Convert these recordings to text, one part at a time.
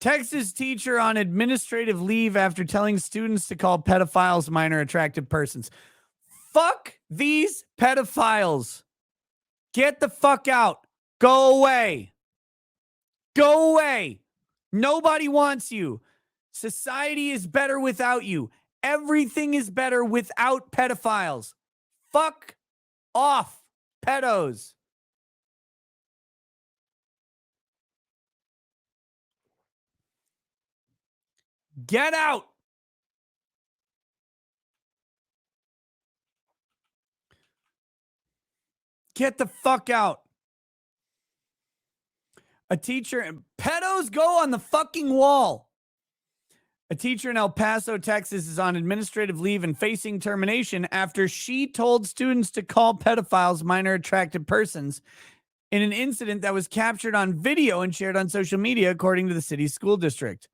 Texas teacher on administrative leave after telling students to call pedophiles minor attractive persons. Fuck these pedophiles. Get the fuck out. Go away. Go away. Nobody wants you. Society is better without you. Everything is better without pedophiles. Fuck off, pedos. Get out. Get the fuck out. A teacher, pedos go on the fucking wall. A teacher in El Paso, Texas is on administrative leave and facing termination after she told students to call pedophiles minor attractive persons in an incident that was captured on video and shared on social media, according to the city's school district.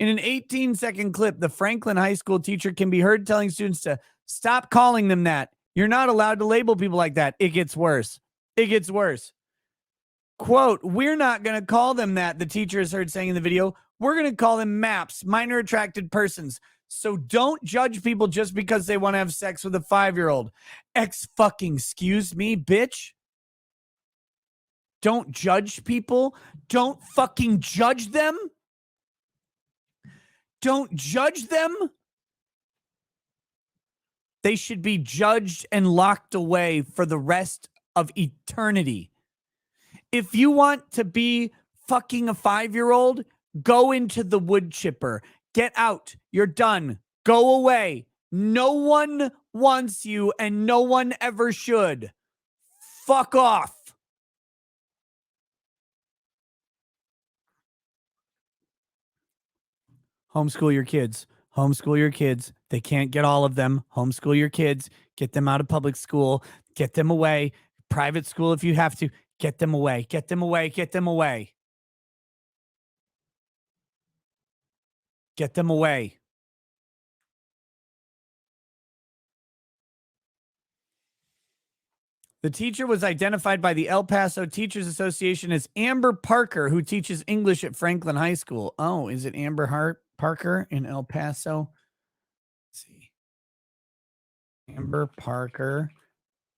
In an 18-second clip, the Franklin High School teacher can be heard telling students to stop calling them that. You're not allowed to label people like that. It gets worse. It gets worse. Quote, we're not going to call them that, the teacher is heard saying in the video. We're going to call them MAPS, minor attracted persons. So don't judge people just because they want to have sex with a 5-year-old. Excuse me, bitch. Don't judge people. Don't fucking judge them. Don't judge them. They should be judged and locked away for the rest of eternity. If you want to be fucking a 5-year-old, go into the wood chipper. Get out. You're done. Go away. No one wants you and no one ever should. Fuck off. Homeschool your kids. Homeschool your kids. They can't get all of them. Homeschool your kids. Get them out of public school. Get them away. Private school if you have to. Get them away. Get them away. Get them away. Get them away. The teacher was identified by the El Paso Teachers Association as Amber Parker, who teaches English at Franklin High School. Oh, is it Amber Parker in El Paso? Let's see. Amber Parker,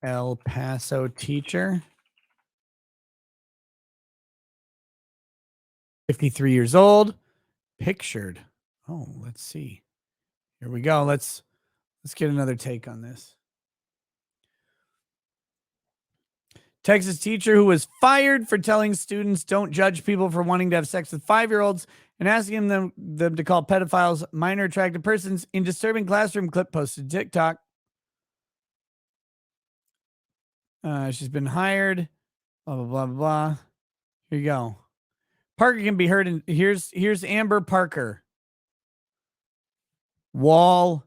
El Paso teacher. 53 years old. Pictured. Oh, let's see. Here we go. Let's get another take on this. Texas teacher who was fired for telling students don't judge people for wanting to have sex with 5-year-olds and asking them to call pedophiles minor attractive persons in disturbing classroom clip posted to TikTok. She's been hired. Blah, blah, blah, blah. Here you go. Parker can be heard in here's Amber Parker. Wall.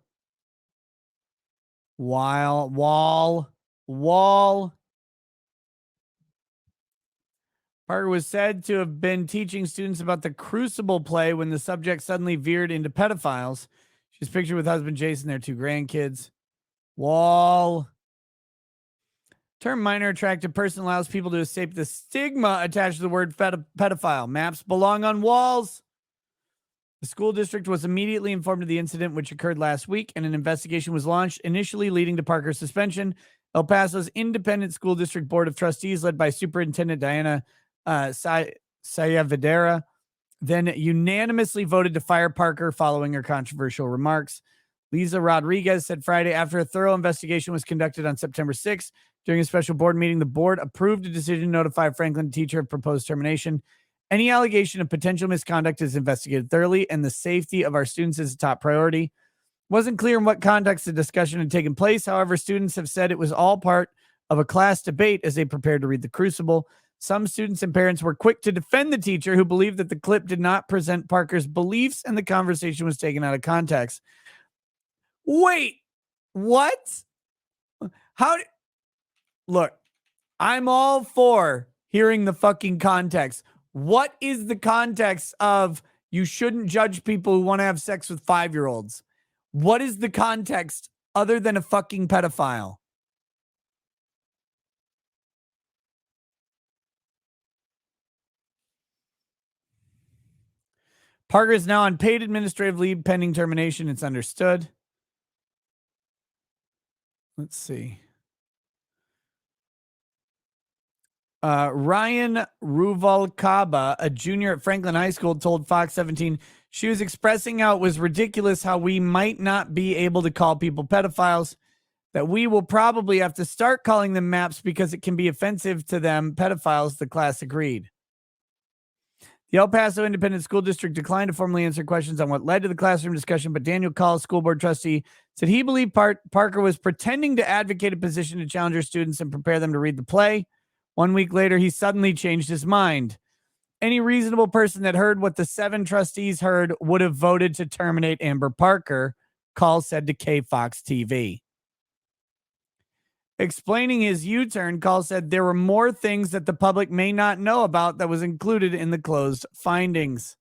Parker was said to have been teaching students about the Crucible play when the subject suddenly veered into pedophiles. She's pictured with husband Jason, their 2 grandkids. Term minor attractive person allows people to escape the stigma attached to the word pedophile. Maps belong on walls. The school district was immediately informed of the incident, which occurred last week, and an investigation was launched, initially leading to Parker's suspension. El Paso's Independent School District Board of Trustees, led by Superintendent Diana Sayavidera, then unanimously voted to fire Parker following her controversial remarks. Lisa Rodriguez said Friday, after a thorough investigation was conducted on September 6th, during a special board meeting, the board approved a decision to notify a Franklin teacher of proposed termination. Any allegation of potential misconduct is investigated thoroughly, and the safety of our students is a top priority. It wasn't clear in what context the discussion had taken place. However, students have said it was all part of a class debate as they prepared to read The Crucible. Some students and parents were quick to defend the teacher, who believed that the clip did not present Parker's beliefs and the conversation was taken out of context. Wait, what? Look, I'm all for hearing the fucking context. What is the context of you shouldn't judge people who want to have sex with 5-year-olds? What is the context other than a fucking pedophile? Parker is now on paid administrative leave pending termination. It's understood. Let's see. Ryan Ruvalcaba, a junior at Franklin High School, told Fox 17 she was expressing how it was ridiculous how we might not be able to call people pedophiles, that we will probably have to start calling them MAPs because it can be offensive to them pedophiles, the class agreed. The El Paso Independent School District declined to formally answer questions on what led to the classroom discussion, but Daniel Call, school board trustee, said he believed Parker was pretending to advocate a position to challenge her students and prepare them to read the play. 1 week later, he suddenly changed his mind. Any reasonable person that heard what the 7 trustees heard would have voted to terminate Amber Parker, Call said to KFox TV. Explaining his U-turn, Call said there were more things that the public may not know about that was included in the closed findings.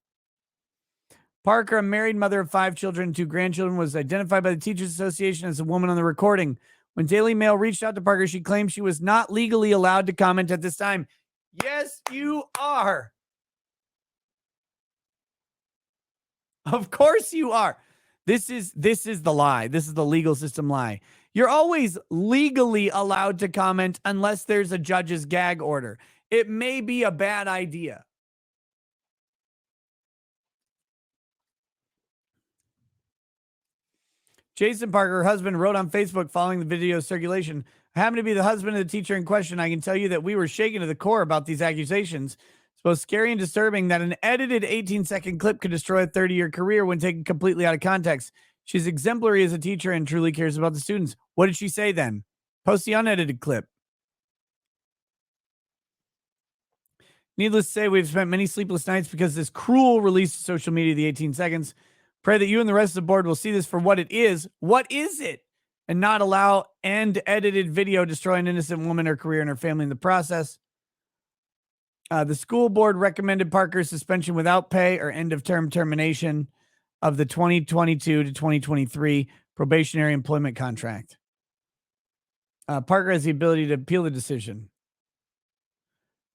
Parker, a married mother of 5 children and 2 grandchildren, was identified by the Teachers Association as a woman on the recording. When Daily Mail reached out to Parker, she claimed she was not legally allowed to comment at this time. Yes, you are. Of course you are. This is the lie. This is the legal system lie. You're always legally allowed to comment unless there's a judge's gag order. It may be a bad idea. Jason Parker, her husband, wrote on Facebook following the video circulation, I happen to be the husband of the teacher in question. I can tell you that we were shaken to the core about these accusations. It's both scary and disturbing that an edited 18-second clip could destroy a 30-year career when taken completely out of context. She's exemplary as a teacher and truly cares about the students. What did she say then? Post the unedited clip. Needless to say, we've spent many sleepless nights because this cruel release to social media, the 18 seconds. Pray that you and the rest of the board will see this for what it is. What is it? And not allow end-edited video destroy an innocent woman, her career, and her family in the process. The school board recommended Parker's suspension without pay or end-of-term termination of the 2022 to 2023 probationary employment contract. Parker has the ability to appeal the decision.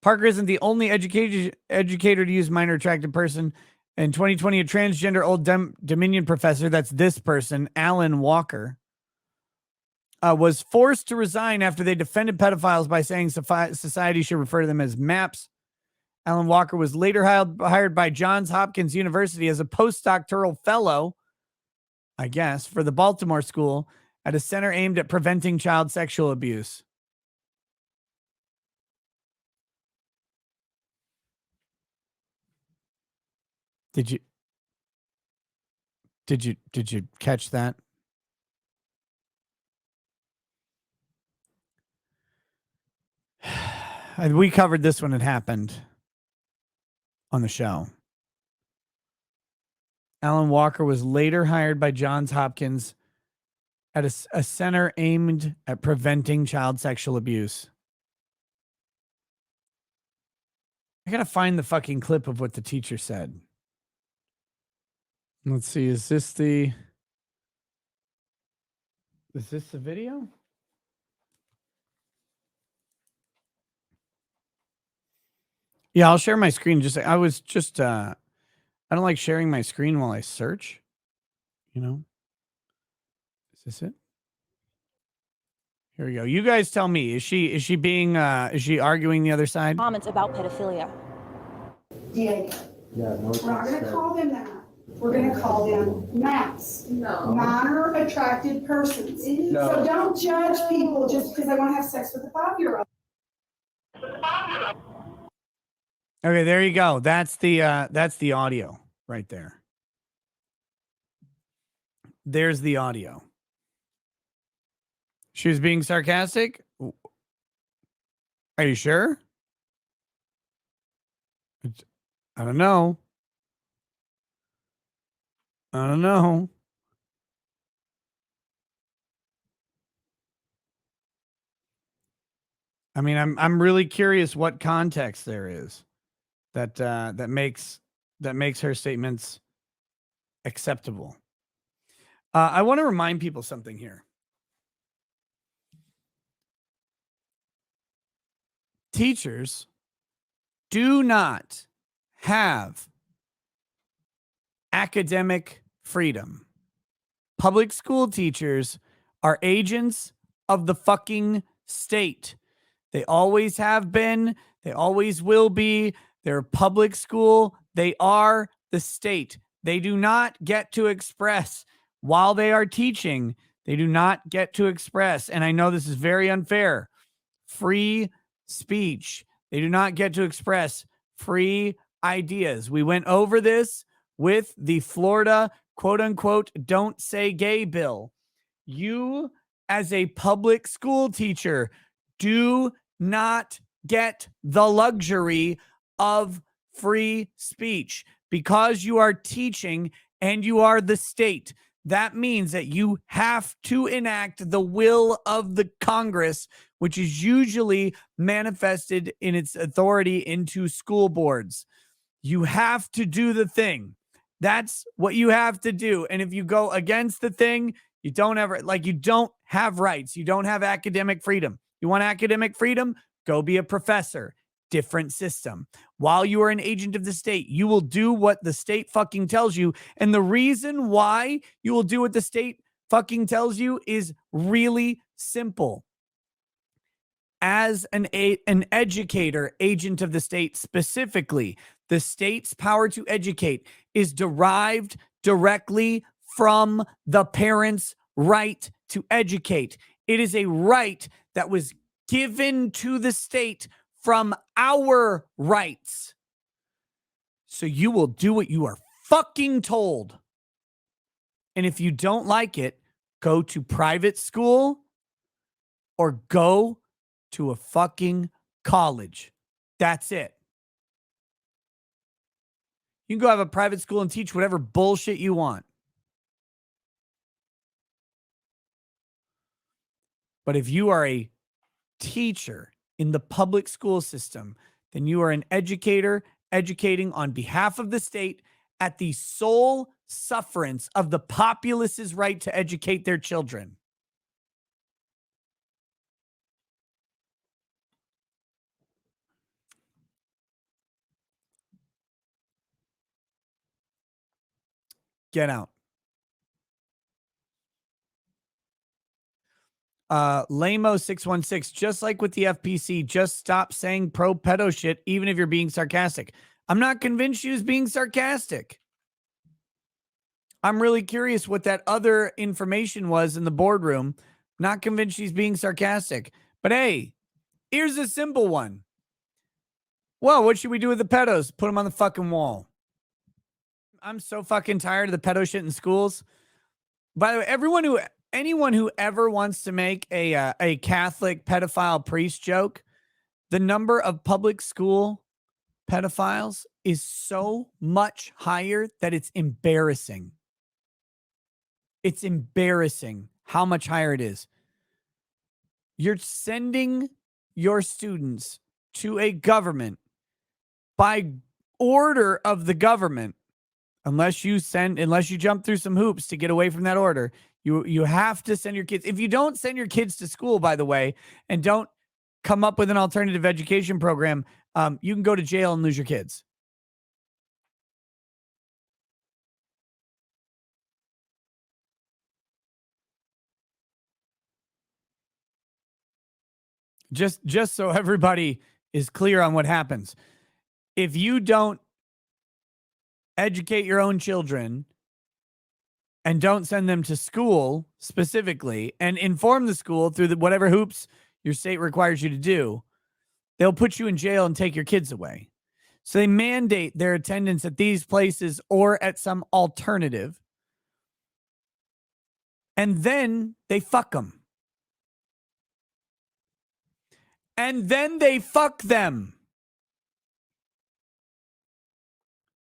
Parker isn't the only educator to use minor attracted person. In 2020, a transgender Old Dominion professor, that's this person, Alan Walker, was forced to resign after they defended pedophiles by saying society should refer to them as MAPs. Alan Walker was later hired by Johns Hopkins University as a postdoctoral fellow, I guess, for the Baltimore School at a center aimed at preventing child sexual abuse. Did you catch that? We covered this when it happened on the show. Alan Walker was later hired by Johns Hopkins at a center aimed at preventing child sexual abuse. I gotta find the fucking clip of what the teacher said. Let's see, is this the video? Yeah, I'll share my screen. I don't like sharing my screen while I search. You know? Is this it? Here we go. You guys tell me. Is she arguing the other side? Comments about pedophilia. Yeah. We're not going to call them that. We're going to call them MAPs. No. Minor attracted persons. No. So don't judge people just because they want to have sex with a 5-year-old. Okay, there you go. That's the audio right there. There's the audio. She was being sarcastic? Are you sure? I don't know. I don't know. I mean, I'm really curious what context there is that makes her statements acceptable. I want to remind people something here. Teachers do not have academic freedom. Public school teachers are agents of the fucking state. They always have been. They always will be. They're public school. They are the state. They do not get to express while they are teaching. They do not get to express. And I know this is very unfair. Free speech. They do not get to express free ideas. We went over this with the Florida quote unquote don't say gay bill. You, as a public school teacher, do not get the luxury of free speech because you are teaching and you are the state. That means that you have to enact the will of the Congress, which is usually manifested in its authority into school boards. You have to do the thing. That's what you have to do. And if you go against the thing, you don't have rights. You don't have academic freedom. You want academic freedom? Go be a professor. Different system. While you are an agent of the state, you will do what the state fucking tells you. And the reason why you will do what the state fucking tells you is really simple. As an educator, agent of the state specifically, the state's power to educate is derived directly from the parents' right to educate. It is a right that was given to the state from our rights. So you will do what you are fucking told. And if you don't like it, go to private school or go to a fucking college. That's it. You can go have a private school and teach whatever bullshit you want. But if you are a teacher in the public school system, then you are an educator educating on behalf of the state at the sole sufferance of the populace's right to educate their children. Get out. Lamo616, just like with the FPC, just stop saying pro-pedo shit, even if you're being sarcastic. I'm not convinced she was being sarcastic. I'm really curious what that other information was in the boardroom. Not convinced she's being sarcastic. But hey, here's a simple one. Well, what should we do with the pedos? Put them on the fucking wall. I'm so fucking tired of the pedo shit in schools. By the way, anyone who ever wants to make a Catholic pedophile priest joke, the number of public school pedophiles is so much higher that it's embarrassing. It's embarrassing how much higher it is. You're sending your students to a government by order of the government. Unless you jump through some hoops to get away from that order, you have to send your kids. If you don't send your kids to school, by the way, and don't come up with an alternative education program, you can go to jail and lose your kids. Just so everybody is clear on what happens. If you don't educate your own children and don't send them to school specifically and inform the school through whatever hoops your state requires you to do, they'll put you in jail and take your kids away. So they mandate their attendance at these places or at some alternative. And then they fuck them. And then they fuck them.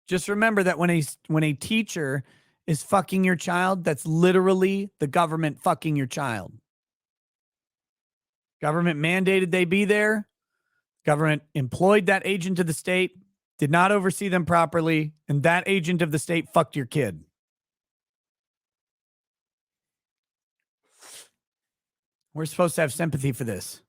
Just remember that when a teacher is fucking your child, that's literally the government fucking your child. Government mandated they be there. Government employed that agent of the state, did not oversee them properly, and that agent of the state fucked your kid. We're supposed to have sympathy for this.